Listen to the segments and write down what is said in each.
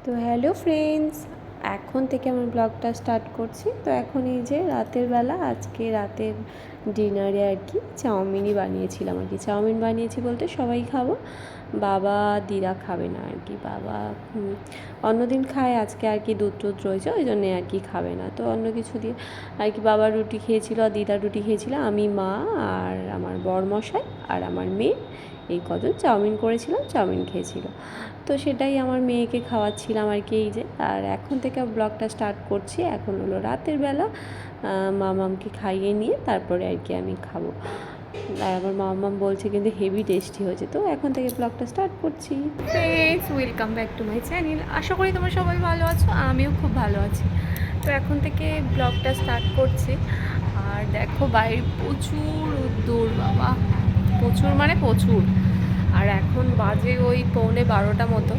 তো hello friends, এখন থেকে আমার ব্লগটা স্টার্ট করছি। তো এখন এই যে রাতের বেলা, আজকে রাতের ডিনারে আর কি চাউমিনই বানিয়েছিলাম আর কি। চাউমিন বানিয়েছি বলতে সবাই খাবো, বাবা দিদা খাবে না আর কি। বাবা অন্যদিন খায়, আজকে আর কি দুধ টুধ রয়েছে ওই জন্যে আর কি খাবে না। তো অন্য কিছু দিয়ে আর কি বাবা রুটি খেয়েছিল আর দিদা রুটি খেয়েছিল, আমি মা আর আমার বরমশাই আর আমার মেয়ে এই কজন চাউমিন করেছিলাম, চাউমিন খেয়েছিল। তো সেটাই আমার মেয়েকে খাওয়াচ্ছিলাম আর কি। এই যে আর এখন থেকে ব্লগটা স্টার্ট করছি। এখন হলো রাতের বেলা, মামামকে খাইয়ে নিয়ে তারপরে আর কি আমি খাবো। আর আমার মামাম বলছে কিন্তু হেভি টেস্টি হয়েছে। তো এখন থেকে ব্লগটা স্টার্ট করছি। Friends, welcome back to my channel. আশা করি তোমরা সবাই ভালো আছো, আমিও খুব ভালো আছি। তো এখন থেকে ব্লগটা স্টার্ট করছি। আর দেখো বাইরে প্রচুর রোদ্দুর, বাবা প্রচুর মানে প্রচুর। আর এখন বাজে ওই 11:15 মতো।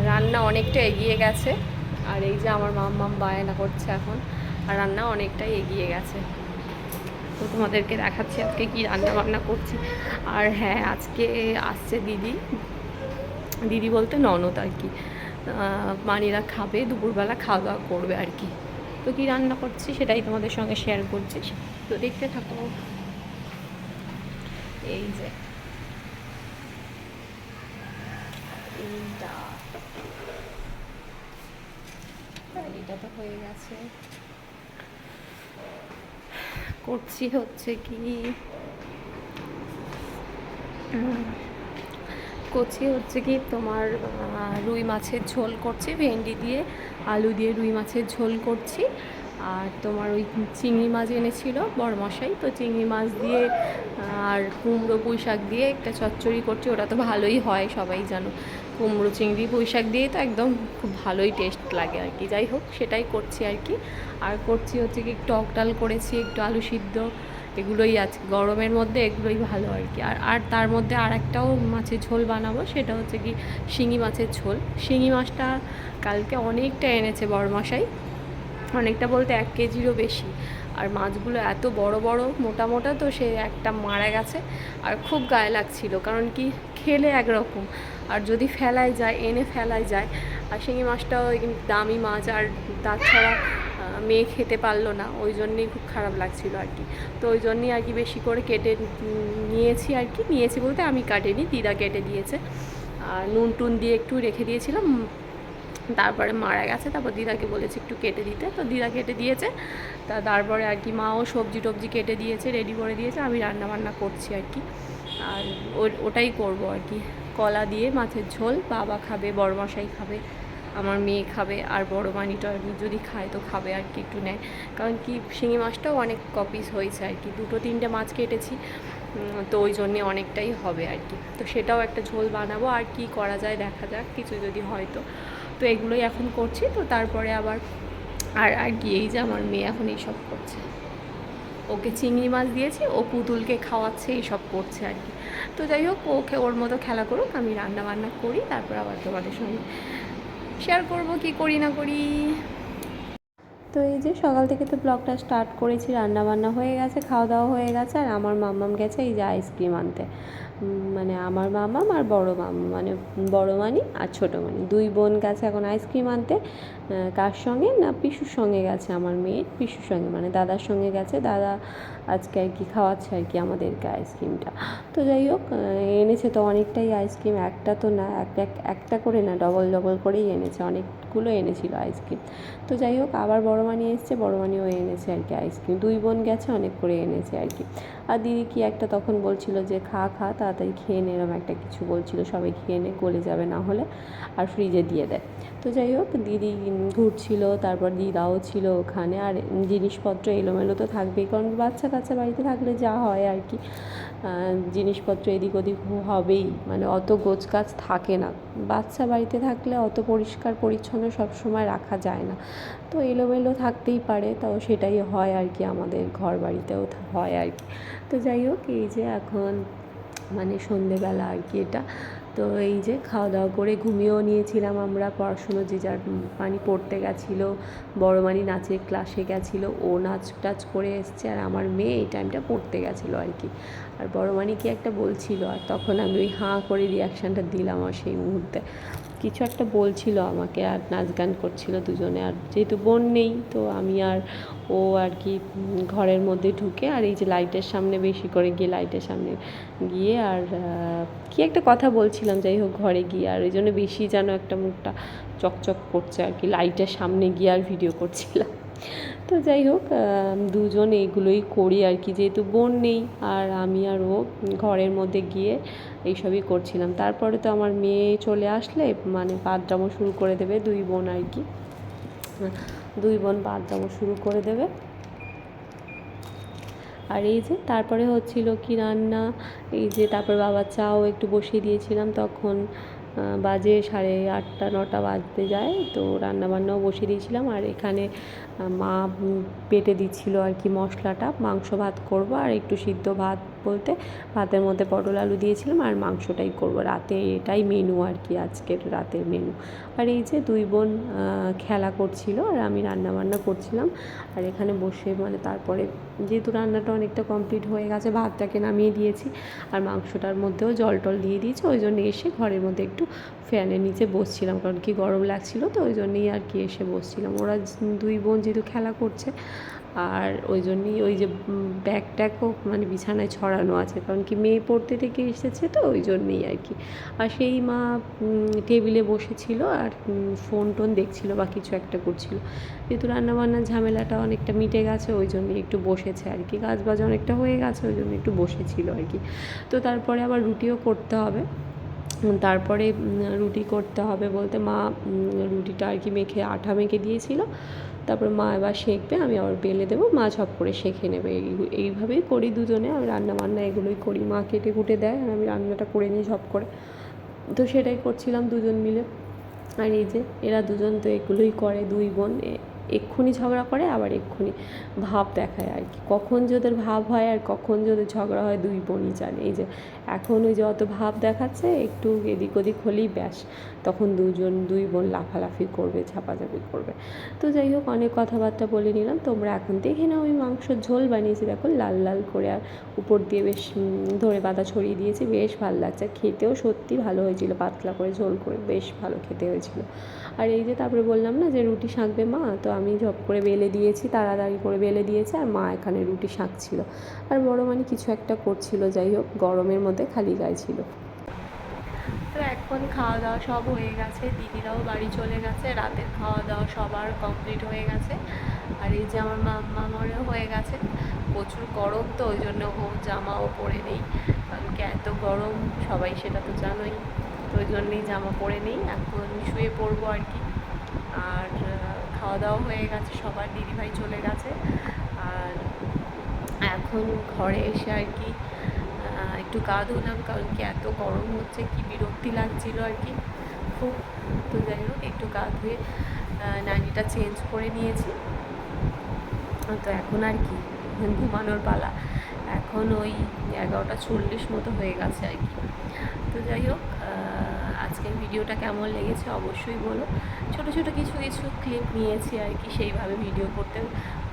রান্না অনেকটা এগিয়ে গেছে। আর এই যে আমার মাম্মাম বায়না করছে এখন, আর রান্না অনেকটাই এগিয়ে গেছে। তো তোমাদেরকে দেখাচ্ছি আজকে কি রান্না বান্না করছি। আর হ্যাঁ, আজকে আসছে দিদি, দিদি বলতে ননদ আর কি। মানিরা খাবে, দুপুরবেলা খাওয়া দাওয়া করবে আর কি। তো কী রান্না করছি সেটাই তোমাদের সঙ্গে শেয়ার করছি, তো দেখতে থাকো। এই যে এটা তো হয়ে গেছে। করছি হচ্ছে কি তোমার রুই মাছের ঝোল করছি, ভেন্ডি দিয়ে আলু দিয়ে রুই মাছের ঝোল করছি। আর তোমার ওই চিংড়ি মাছ এনেছিল বড়মশাই, তো চিংড়ি মাছ দিয়ে আর কুমড়ো পুঁই শাক দিয়ে একটা চচ্চড়ি করছি। ওটা তো ভালোই হয়, সবাই জানো কুমড়ো চিংড়ি পুঁই শাক দিয়ে তো একদম খুব ভালোই টেস্ট লাগে আর কি। যাই হোক, সেটাই করছি আর কি। আর করছি হচ্ছে কি টক ডাল করেছি, একটু আলু সিদ্ধ, এগুলোই আছে গরমের মধ্যে, এগুলোই ভালো আর কি। আর তার মধ্যে আর একটাও মাছের ঝোল বানাবো, সেটা হচ্ছে কি শিঙি মাছের ঝোল। শিঙি মাছটা কালকে অনেকটা এনেছে বড়মশাই, অনেকটা বলতে 1 কেজিরও বেশি। আর মাছগুলো এত বড় বড় মোটা মোটা, তো সে একটা মারা গেছে। আর খুব গায়ে লাগছিল, কারণ কি খেলে একরকম, আর যদি ফেলায় যায়, এনে ফেলায় যায়। আর শিঙি মাছটাও দামি মাছ, আর তাছাড়া মেয়ে খেতে পারলো না, ওই জন্যেই খুব খারাপ লাগছিল আর কি। তো ওই জন্যই আর কি বেশি করে কেটে নিয়েছি আর কি। নিয়েছি বলতে আমি কাটিনি, দিদা কেটে দিয়েছে। আর নুন টুন দিয়ে একটু রেখে দিয়েছিলাম, তারপরে মারা গেছে। তারপর দিদাকে বলেছি একটু কেটে দিতে, তো দিদা কেটে দিয়েছে। তারপরে আর কি মাও সবজি টবজি কেটে দিয়েছে, রেডি করে দিয়েছে, আমি রান্না বান্না করছি আর কি। আর ওটাই করবো আর কি, কলা দিয়ে মাছের ঝোল। বাবা খাবে, বড়মশাই খাবে, আমার মেয়ে খাবে, আর বড় মানিটা যদি খায় তো খাবে আর কি, একটু নেয়। কারণ কি শিঙি মাছটাও অনেক কপিস হয়েছে আর কি, 2-3টে মাছ কেটেছি, তো ওই জন্যে অনেকটাই হবে আর কি। তো সেটাও একটা ঝোল বানাবো, আর কি করা যায় দেখা যাক, কিছু যদি হয় তো। তো এগুলোই এখন করছি। তো তারপরে আবার আর কি, এই যে আমার মেয়ে এখন এইসব করছে, ওকে চিংড়ি মাছ দিয়েছি, ও পুতুলকে খাওয়াচ্ছে, এইসব করছে আর কি। তো যাই হোক, ওকে ওর মতো খেলা করুক, আমি রান্না বান্না করি, তারপর আবার তোমাদের সঙ্গে শেয়ার করবো কি করি না করি। তো এই যে সকাল থেকে তো ব্লগটা স্টার্ট করেছি, রান্না বান্না হয়ে গেছে, খাওয়া দাওয়া হয়ে গেছে। আর আমার মাম্মাম গেছে এই যে আইসক্রিম আনতে। মানে আমার মামাম আর বড় মামা, মানে বড় মানি আর ছোটো মানি, 2 বোন গেছে এখন আইসক্রিম আনতে। কার সঙ্গে না, পিসুর সঙ্গে গেছে, আমার মেয়ের পিসুর সঙ্গে, মানে দাদার সঙ্গে গেছে। দাদা আজকে আর কি খাওয়াচ্ছে আর কি আমাদেরকে আইসক্রিমটা। তো যাই হোক, এনেছে তো অনেকটাই আইসক্রিম, একটা তো না, একটা করে না, ডবল ডবল করেই এনেছে, অনেকগুলো এনেছিল আইসক্রিম। তো যাই হোক, আবার বড় মানি এসছে, বড় মানিও এনেছে আর কি আইসক্রিম, 2 বোন গেছে, অনেক করে এনেছে আর কি। আর দিদি কি একটা তখন বলছিল যে খা খা তাড়াতাড়ি খেয়ে নে, এরম একটা কিছু বলছিল, সবাই খেয়ে নে, গলে যাবে না হলে, আর ফ্রিজে দিয়ে দেয়। তো যাই হোক, দিদি ঘুরছিল, তারপর দিদাও ছিল ওখানে। আর জিনিসপত্র এলোমেলো তো থাকবেই, কারণ বাচ্চা কাচ্চা বাড়িতে থাকলে যা হয় আর কি, জিনিসপত্র এদিক ওদিক হবেই, মানে অত গোছগাছ থাকে না। বাচ্চা বাড়িতে থাকলে অত পরিষ্কার পরিচ্ছন্ন সব সময় রাখা যায় না, তো এলোমেলো থাকতেই পারে, তাও সেটাই হয় আর কি, আমাদের ঘর বাড়িতেও হয় আর কি। তো যাই হোক, এই যে এখন মানে সন্ধেবেলা আর কি এটা। তো এই যে খাওয়া দাওয়া করে ঘুমিয়েও নিয়েছিলাম আমরা, পড়াশুনো যে যার মানি পড়তে গেছিলো, বড় মানি নাচের ক্লাসে গেছিলো, ও নাচ টাচ করে এসছে, আর আমার মেয়ে এই টাইমটা পড়তে গেছিলো আর কি। আর বড় মানি কি একটা বলছিল, আর তখন আমি ওই হাঁ করে রিয়াকশানটা দিলাম আর সেই মুহূর্তে। কিছু একটা বলছিল আমাকে, আর নাচ গান করছিল দুজনে। আর যেহেতু বোন নেই তো আমি আর ও আর কি ঘরের মধ্যে ঢুকে আর এই যে লাইটের সামনে বেশি করে গিয়ে লাইটের সামনে গিয়ে আর কি একটা কথা বলছিলাম, যাই হোক ঘরে গিয়ে আর ওই জন্য বেশি যেন একটা মুখটা চকচক করছে আর কি, লাইটের সামনে গিয়ে আর ভিডিও করছিলাম। তো যাই হোক দুজন এইগুলোই করি আর কি, যেহেতু বোন নেই আর আমি আর ও ঘরের মধ্যে গিয়ে এইসবই করছিলাম। তারপরে তো আমার মেয়ে চলে আসলে মানে বাথরুমও শুরু করে দেবে, দুই বোন আর কি, দুই বোন বাথরুমও শুরু করে দেবে। আর এই যে তারপরে হচ্ছিল কি রান্না, এই যে তারপর বাবার চাও একটু বসিয়ে দিয়েছিলাম, তখন বাজে 8:30-9টা বাজতে যায়, তো রান্নাবান্নাও বসিয়ে দিয়েছিলাম। আর এখানে মা পেটে দিচ্ছিল আর কি মশলাটা, মাংস ভাত করব আর একটু সিদ্ধ ভাত বলতে ভাতের মধ্যে পটল আলু দিয়েছিলাম আর মাংসটাই করব রাতে, এটাই মেনু আর কি আজকের রাতের মেনু। আর এই যে দুই বোন খেলা করছিল আর আমি রান্নাবান্না করছিলাম। আর এখানে বসে মানে তারপরে যেহেতু রান্নাটা অনেকটা কমপ্লিট হয়ে গেছে, ভাতটাকে নামিয়ে দিয়েছি আর মাংসটার মধ্যেও জল টল দিয়ে দিয়েছি, ওই জন্য এসে ঘরের মধ্যে একটু ফ্যানের নিচে বসছিলাম, কারণ কি গরম লাগছিল, তো ওই জন্যই আর কি এসে বসছিলাম। ওরা দুই বোন যেহেতু খেলা করছে আর ওই জন্যই ওই যে ব্যাগ ট্যাগও মানে বিছানায় ছড়ানো আছে, কারণ কি মেয়ে পড়তে থেকে এসেছে তো ওই জন্যই আর কি। আর সেই মা টেবিলে বসেছিল আর ফোন টোন দেখছিল বা কিছু একটা করছিল, যেহেতু রান্নাবান্নার ঝামেলাটা অনেকটা মিটে গেছে ওই জন্যই একটু বসেছে আর কি, কাজ বাজ অনেকটা হয়ে গেছে ওই জন্য একটু বসেছিল আর কি। তো তারপরে আবার রুটিও করতে হবে, তারপরে রুটি করতে হবে বলতে মা রুটিটা আর কি মেখে আটা মেখে দিয়েছিল, তারপরে মা এবার সেঁকবে, আমি আবার বেলে দেবো, মা ঝপ করে সেঁকে নেবে। এইভাবেই করি দুজনে, আমি রান্না বান্না এগুলোই করি, মা কেটে কুটে দেয় আর আমি রান্নাটা করে নিই ঝপ করে। তো সেটাই করছিলাম দুজন মিলে। আর এই যে এরা দুজন তো এগুলোই করে, দুই বোন এক্ষুনি ঝগড়া করে আবার এক্ষুনি ভাব দেখায় আর কি, কখন যে ওদের ভাব হয় আর কখন যে ওদের ঝগড়া হয় দুই বোনই জানে। এই যে এখন ওই যে অত ভাব দেখাচ্ছে, একটু এদিক ওদিক হলেই ব্যাস তখন দুই বোন লাফালাফি করবে, ঝাপাঝাপি করবে। তো যাই হোক অনেক কথাবার্তা বলে নিলাম, তোমরা এখন দেখে নাও আমি মাংসর ঝোল বানিয়েছি, দেখো লাল লাল করে আর উপর দিয়ে বেশ ধরে পাতা ছড়িয়ে দিয়েছি, বেশ ভালো লাগছে, খেতেও সত্যি ভালো হয়েছিল, পাতলা করে ঝোল করে বেশ ভালো খেতে হয়েছিল। আর এই যে তারপরে বললাম না যে রুটি শাঁকবে মা, তো আমি ঝপ করে বেলে দিয়েছি, তাড়াতাড়ি করে বেলে দিয়েছি আর মা এখানে রুটি শাঁকছিল আর বড় মানে কিছু একটা করছিল, যাই হোক গরমের মধ্যে খালি গায়ে ছিল। তো এখন খাওয়া দাওয়া সব হয়ে গেছে, দিদিরাও বাড়ি চলে গেছে, রাতের খাওয়া দাওয়া সবার কমপ্লিট হয়ে গেছে। আর এই যে আমার মামারও হয়ে গেছে, প্রচুর গরম তো ওই জন্য ও জামাও পরে নেই, কারণ কি এত গরম সবাই সেটা তো জানোই, তো ওই জন্যই জামা পরে নেই, এখন শুয়ে পড়বো আর কি। আর খাওয়া দাওয়া হয়ে গেছে সবার, দিদিভাই চলে গেছে। আর এখন ঘরে এসে আর কি একটু গা ধুলাম, কারণ কি এত গরম হচ্ছে, কি বিরক্তি লাগছিল আর কি খুব। তো যাই হোক একটু গা ধুয়ে নাইটিটা চেঞ্জ করে নিয়েছি, তো এখন আর কি ঘুমানোর পালা, এখন ওই 11:40 মতো হয়ে গেছে আর কি। তো যাই হোক আজকের ভিডিওটা কেমন লেগেছে অবশ্যই বলো। ছোট ছোট কিছু কিছু ক্লিপ নিয়েছি আর কি, সেইভাবে ভিডিও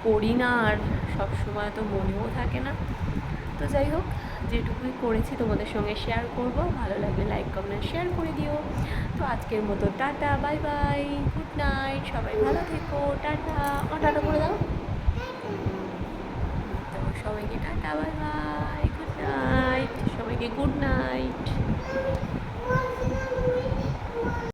করি না আর সব সময় তো মনেও থাকে না। তো যাই হোক যেটুকুই করেছি তোমাদের সঙ্গে শেয়ার করব, ভালো লাগলে লাইক কমেন্ট শেয়ার করে দিও। তো আজকের মতো tata, bye bye, good night, সবাই ভালো থেকো, টাটা, টাটা করে দাও। তো সবাইকে tata, bye bye, good night, সবাইকে গুড নাইট।